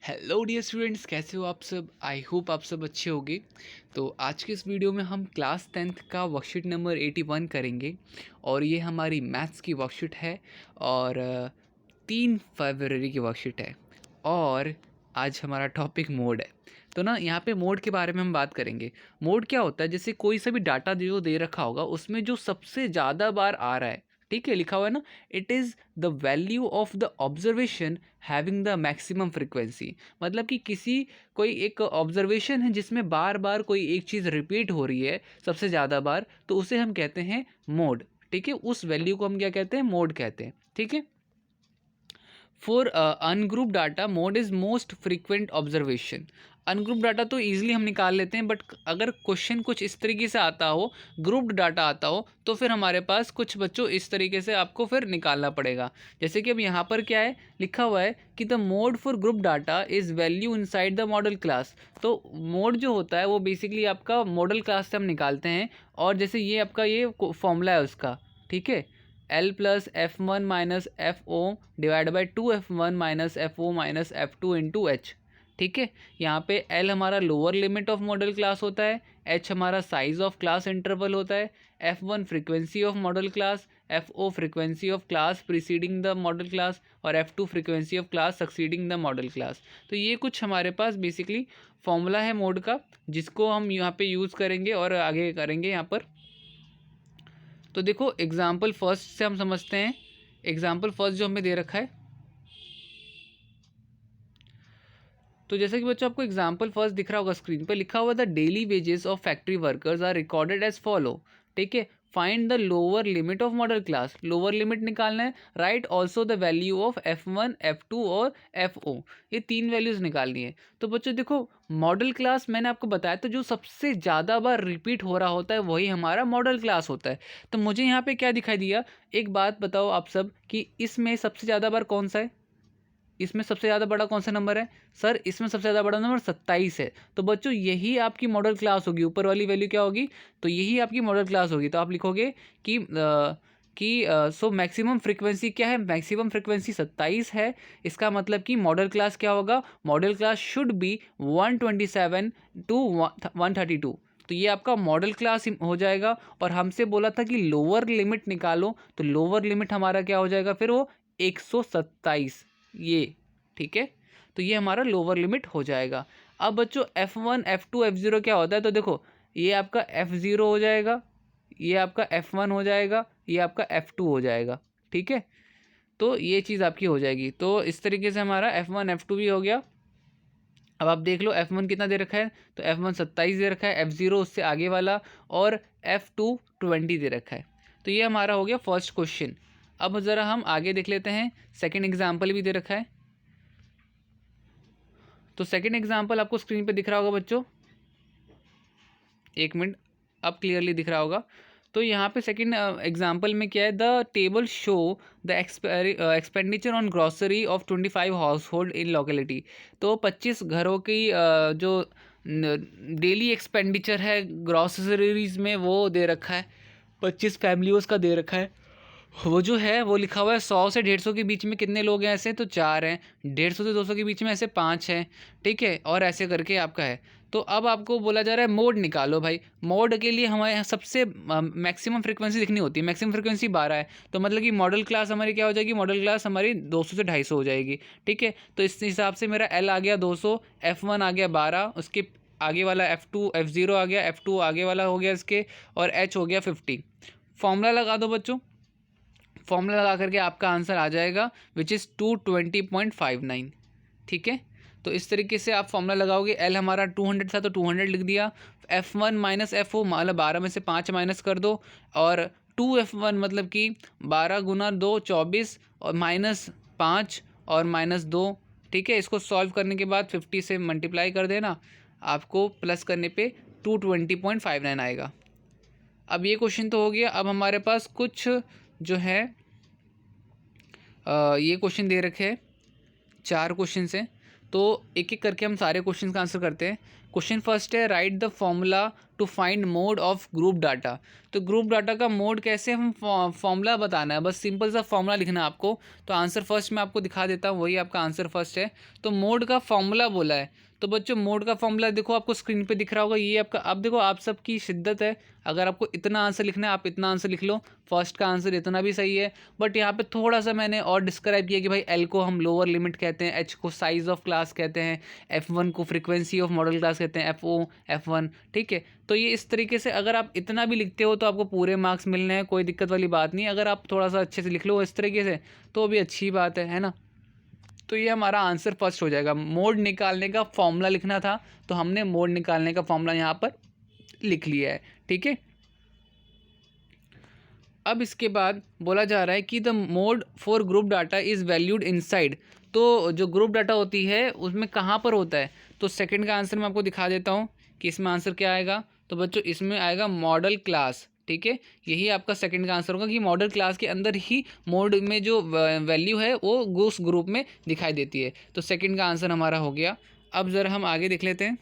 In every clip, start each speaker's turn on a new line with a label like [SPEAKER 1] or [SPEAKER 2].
[SPEAKER 1] Hello dear students, कैसे हो आप सब। आई होप आप सब अच्छे होंगे। तो आज के इस वीडियो में हम क्लास 10th का वर्कशीट नंबर 81 करेंगे और ये हमारी मैथ्स की वर्कशीट है और 3 फरवरी की वर्कशीट है। और आज हमारा टॉपिक मोड है। तो ना यहाँ पे मोड के बारे में हम बात करेंगे। मोड क्या होता है, जैसे कोई सा भी डाटा जो दे रखा होगा उसमें जो सबसे ज़्यादा बार आ रहा है, ठीक है, लिखा हुआ है ना, it is the value of the observation having the maximum frequency. मतलब कि कोई एक ऑब्जर्वेशन है जिसमें बार बार कोई एक चीज़ रिपीट हो रही है सबसे ज़्यादा बार, तो उसे हम कहते हैं मोड। ठीक है, उस वैल्यू को हम क्या कहते हैं, मोड कहते हैं। ठीक है, for ungroup data mode is most frequent observation. Ungroup data तो ईजिली हम निकाल लेते हैं, बट अगर क्वेश्चन कुछ इस तरीके से आता हो, ग्रुप्ड डाटा आता हो, तो फिर हमारे पास कुछ बच्चों इस तरीके से आपको फिर निकालना पड़ेगा। जैसे कि अब यहाँ पर क्या है लिखा हुआ है कि the mode for group data is value inside the model class. तो मोड जो होता है वो बेसिकली आपका मॉडल क्लास से हम निकालते हैं। और जैसे ये आपका ये फॉर्मूला है उसका, ठीक है, L plus F one minus F O divide by 2f1 minus F O minus F two into H. ठीक है, यहाँ पे L हमारा lower limit of modal class होता है, H हमारा साइज ऑफ क्लास इंटरवल होता है, F1 frequency of modal class, FO frequency of class preceding the model class और F2 frequency of class succeeding the model class. तो ये कुछ हमारे पास बेसिकली फॉर्मूला है मोड का, जिसको हम यहाँ पे यूज़ करेंगे और आगे करेंगे यहाँ पर। तो देखो एग्जाम्पल फर्स्ट से हम समझते हैं। एग्जाम्पल फर्स्ट जो हमें दे रखा है, तो जैसे कि बच्चों आपको एग्जाम्पल फर्स्ट दिख रहा होगा स्क्रीन पे, लिखा हुआ the daily wages of factory workers are recorded as follow. ठीक है, find the lower limit of modal class, lower limit निकालना है। Right also the value of F1 F2 और FO, ये 3 वैल्यूज निकालनी है। तो बच्चों देखो मॉडल क्लास मैंने आपको बताया, तो जो सबसे ज़्यादा बार रिपीट हो रहा होता है वही हमारा मॉडल क्लास होता है। तो मुझे यहाँ पे क्या दिखाई दिया, एक बात बताओ आप सब कि इसमें सबसे ज़्यादा बार कौन सा है, इसमें सबसे ज़्यादा बड़ा कौन सा नंबर है सर, इसमें सबसे ज़्यादा बड़ा नंबर 27 है। तो बच्चों यही आपकी मॉडल क्लास होगी, ऊपर वाली वैल्यू क्या होगी, तो यही आपकी मॉडल क्लास होगी। तो आप लिखोगे कि सो मैक्सिमम फ्रीक्वेंसी क्या है, मैक्सिमम फ्रीक्वेंसी 27 है। इसका मतलब कि मॉडल क्लास क्या होगा, modal class should be 127 to 132। तो ये आपका मॉडल क्लास हो जाएगा। और हमसे बोला था कि लोअर लिमिट निकालो, तो लोअर लिमिट हमारा क्या हो जाएगा फिर, वो 127 ये। ठीक है, तो ये हमारा लोअर लिमिट हो जाएगा। अब बच्चों F1 F2 F0 क्या होता है, तो देखो ये आपका F0 हो जाएगा, ये आपका F1 हो जाएगा, ये आपका F2 हो जाएगा। ठीक है, तो ये चीज़ आपकी हो जाएगी। तो इस तरीके से हमारा F1 F2 भी हो गया। अब आप देख लो F1 कितना दे रखा है, तो F1 27 दे रखा है, F0 उससे आगे वाला, और F2 20 दे रखा है। तो ये हमारा हो गया फर्स्ट क्वेश्चन। अब ज़रा हम आगे देख लेते हैं, सेकेंड एग्जाम्पल भी दे रखा है। तो सेकेंड एग्जाम्पल आपको स्क्रीन पे दिख रहा होगा बच्चों, एक मिनट, अब क्लियरली दिख रहा होगा। तो यहाँ पे सेकंड एग्जांपल में क्या है, the table show the expenditure on grocery of 25 house hold in locality. तो 25 घरों की जो डेली एक्सपेंडिचर है ग्रॉसरीज में वो दे रखा है, 25 फैमिलीज का दे रखा है। वो जो है वो लिखा हुआ है 100 से 150 के बीच में कितने लोग हैं, ऐसे तो 4 हैं, 150 से 200 के बीच में ऐसे 5 हैं। ठीक है, और ऐसे करके आपका है। तो अब आपको बोला जा रहा है मोड निकालो भाई। मोड के लिए हमारे यहाँ सबसे मैक्सिमम फ्रीक्वेंसी लिखनी होती है, मैक्सिमम फ्रीक्वेंसी 12 है। तो मतलब कि मॉडल क्लास हमारी क्या हो जाएगी, मॉडल क्लास हमारी 200 से 250 हो जाएगी। ठीक है, तो इस हिसाब से मेरा L आ गया 200, F1 आ गया 12, उसके आगे वाला F2 F0 आ गया, F2 आगे वाला हो गया इसके, और H हो गया 50। फॉर्मूला लगा दो बच्चों, फॉर्मूला लगा करके आपका आंसर आ जाएगा विच इज़ 220.59। ठीक है, तो इस तरीके से आप फॉर्मूला लगाओगे। एल हमारा 200 था तो 200 लिख दिया, F1 माइनस एफ ओ मतलब 12 में से 5 माइनस कर दो, और 2F1 मतलब कि 12 गुना 2 24, और माइनस 5 और माइनस 2। ठीक है, इसको सॉल्व करने के बाद 50 से मल्टीप्लाई कर देना, आपको प्लस करने पे 220.59 आएगा। अब ये क्वेश्चन तो हो गया। अब हमारे पास कुछ जो है ये क्वेश्चन दे रखे हैं, 4 क्वेश्चन हैं। तो एक एक करके हम सारे क्वेश्चन का आंसर करते हैं। क्वेश्चन फर्स्ट है, right the formula to find mode of group data. तो ग्रुप डाटा का मोड कैसे हम फॉर्मूला बताना है, बस सिंपल सा फॉर्मूला लिखना है आपको। तो आंसर फर्स्ट मैं आपको दिखा देता हूँ, वही आपका आंसर फर्स्ट है। तो मोड का फॉर्मूला बोला है, तो बच्चों मोड का फॉर्मूला देखो आपको स्क्रीन पे दिख रहा होगा, ये आपका। अब देखो आप सबकी शिद्दत है, अगर आपको इतना आंसर लिखना है आप इतना आंसर लिख लो, फर्स्ट का आंसर इतना भी सही है। बट यहाँ पे थोड़ा सा मैंने और डिस्क्राइब किया कि भाई एल को हम लोअर लिमिट कहते हैं, एच को साइज ऑफ क्लास कहते हैं, F1 को फ्रीक्वेंसी ऑफ मॉडल क्लास कहते हैं, FO F1, ठीक है। तो ये इस तरीके से अगर आप इतना भी लिखते हो तो आपको पूरे मार्क्स मिलने हैं, कोई दिक्कत वाली बात नहीं। अगर आप थोड़ा सा अच्छे से लिख लो इस तरीके से तो भी अच्छी बात है ना। तो ये हमारा आंसर फर्स्ट हो जाएगा। मोड निकालने का फॉर्मूला लिखना था, तो हमने मोड निकालने का फॉर्मूला यहाँ पर लिख लिया है, ठीक है। अब इसके बाद बोला जा रहा है कि the mode for group data is valued inside. तो जो ग्रुप डाटा होती है उसमें कहाँ पर होता है, तो सेकंड का आंसर मैं आपको दिखा देता हूँ कि इसमें आंसर क्या आएगा। तो बच्चों इसमें आएगा मॉडल क्लास, ठीक है। यही आपका सेकंड का आंसर होगा कि मॉडल क्लास के अंदर ही मोड में जो वैल्यू है वो उस ग्रुप में दिखाई देती है। तो सेकंड का आंसर हमारा हो गया। अब ज़रा हम आगे देख लेते हैं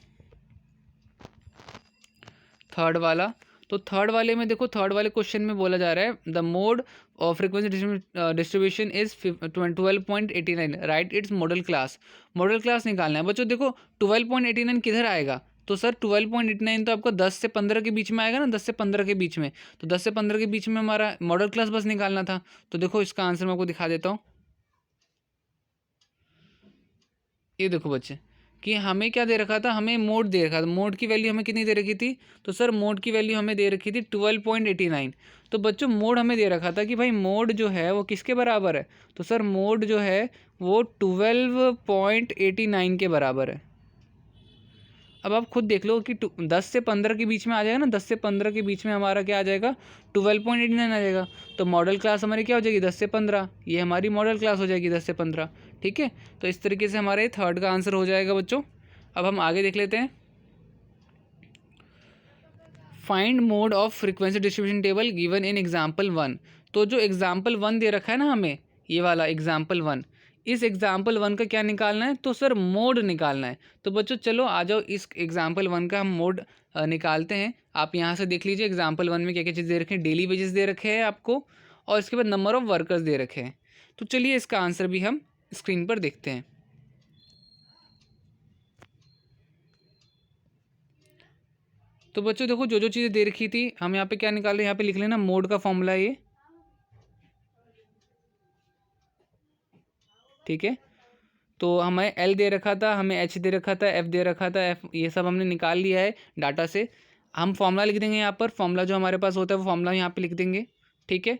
[SPEAKER 1] थर्ड वाला। तो थर्ड वाले में देखो, थर्ड वाले क्वेश्चन में बोला जा रहा है the mode of frequency distribution is 12.89, right it's model class. Model class निकालना है बच्चों। देखो 12.89 किधर आएगा, तो सर 12.89 तो आपको 10 से 15 के बीच में आएगा ना, 10 से 15 के बीच में। तो 10 से 15 के बीच में हमारा मॉडल क्लास बस निकालना था। तो देखो इसका आंसर मैं आपको दिखा देता हूँ। ये देखो बच्चे कि हमें क्या दे रखा था, हमें मोड दे रखा था। मोड की वैल्यू हमें कितनी दे रखी थी, तो सर मोड की वैल्यू हमें दे रखी थी 12.89। तो बच्चों मोड हमें दे रखा था कि भाई मोड जो है वो किसके बराबर है, तो सर मोड जो है वो 12.89 के बराबर है। अब आप खुद देख लो कि 10 से 15 के बीच में आ जाएगा ना, 10 से 15 के बीच में हमारा क्या आ जाएगा, 12.89 आ जाएगा। तो मॉडल क्लास हमारी क्या हो जाएगी, 10 से 15, ये हमारी मॉडल क्लास हो जाएगी 10 से 15, ठीक है। तो इस तरीके से हमारे थर्ड का आंसर हो जाएगा बच्चों। अब हम आगे देख लेते हैं, find mode of frequency distribution table given in example 1। तो जो एग्जाम्पल 1 दे रखा है ना हमें, ये वाला एग्जाम्पल 1, इस एग्जाम्पल 1 का क्या निकालना है, तो सर मोड निकालना है। तो बच्चों चलो आ जाओ, इस एग्जाम्पल 1 का हम मोड निकालते हैं। आप यहाँ से देख लीजिए एग्जाम्पल 1 में क्या क्या चीज़ दे रखे हैं। डेली वेजेस दे रखे हैं आपको, और इसके बाद नंबर ऑफ़ वर्कर्स दे रखे हैं। तो चलिए इसका आंसर भी हम स्क्रीन पर देखते हैं। तो बच्चों देखो जो जो चीज़ें दे रखी थी हम यहाँ पे क्या निकाल रहे हैं, यहाँ पे लिख लेना मोड का फॉर्मूला ये, ठीक है। तो हमें एल दे रखा था, हमें एच दे रखा था, एफ दे रखा था, एफ, ये सब हमने निकाल लिया है डाटा से। हम फॉर्मूला लिख देंगे यहाँ पर, फॉर्मूला जो हमारे पास होता है वो फॉर्मूला यहाँ पे लिख देंगे, ठीक है।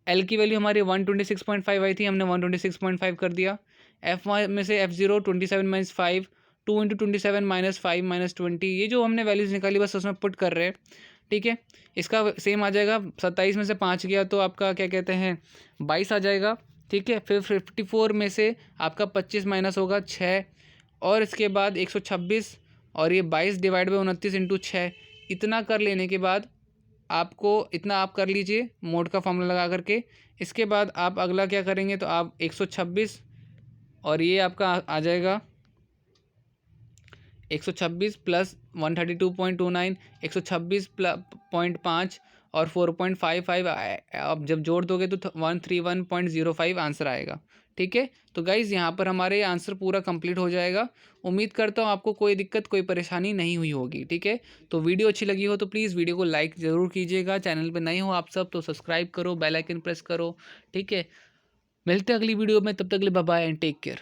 [SPEAKER 1] एल की वैल्यू हमारी 126.5 आई थी, हमने 126.5 कर दिया। एफ में से F0 27-5, 2 × 27 -5 -20, ये जो हमने वैल्यूज़ निकाली बस उसमें पुट कर रहे हैं, ठीक है। इसका सेम आ जाएगा, 27 में से 5 गया तो आपका क्या कहते हैं 22 आ जाएगा, ठीक है। फिर 54 में से आपका 25 माइनस होगा 6, और इसके बाद 126, और ये 22 डिवाइड बाई 29 इंटू 6। इतना कर लेने के बाद आपको इतना आप कर लीजिए मोड का फॉर्मूला लगा करके। इसके बाद आप अगला क्या करेंगे, तो आप 126, और ये आपका आ जाएगा 126 प्लस 132.29, 126.5 और 4.55, आप जब जोड़ दोगे तो 131.05 आंसर आएगा, ठीक है। तो गाइज़ यहाँ पर हमारे आंसर पूरा कंप्लीट हो जाएगा। उम्मीद करता हूँ आपको कोई दिक्कत कोई परेशानी नहीं हुई होगी, ठीक है। तो वीडियो अच्छी लगी हो तो प्लीज़ वीडियो को लाइक ज़रूर कीजिएगा। चैनल पर नए हो आप सब तो सब्सक्राइब करो, बेल आइकन प्रेस करो, ठीक है। मिलते हैं अगली वीडियो में, तब तक के लिए bye bye and take care.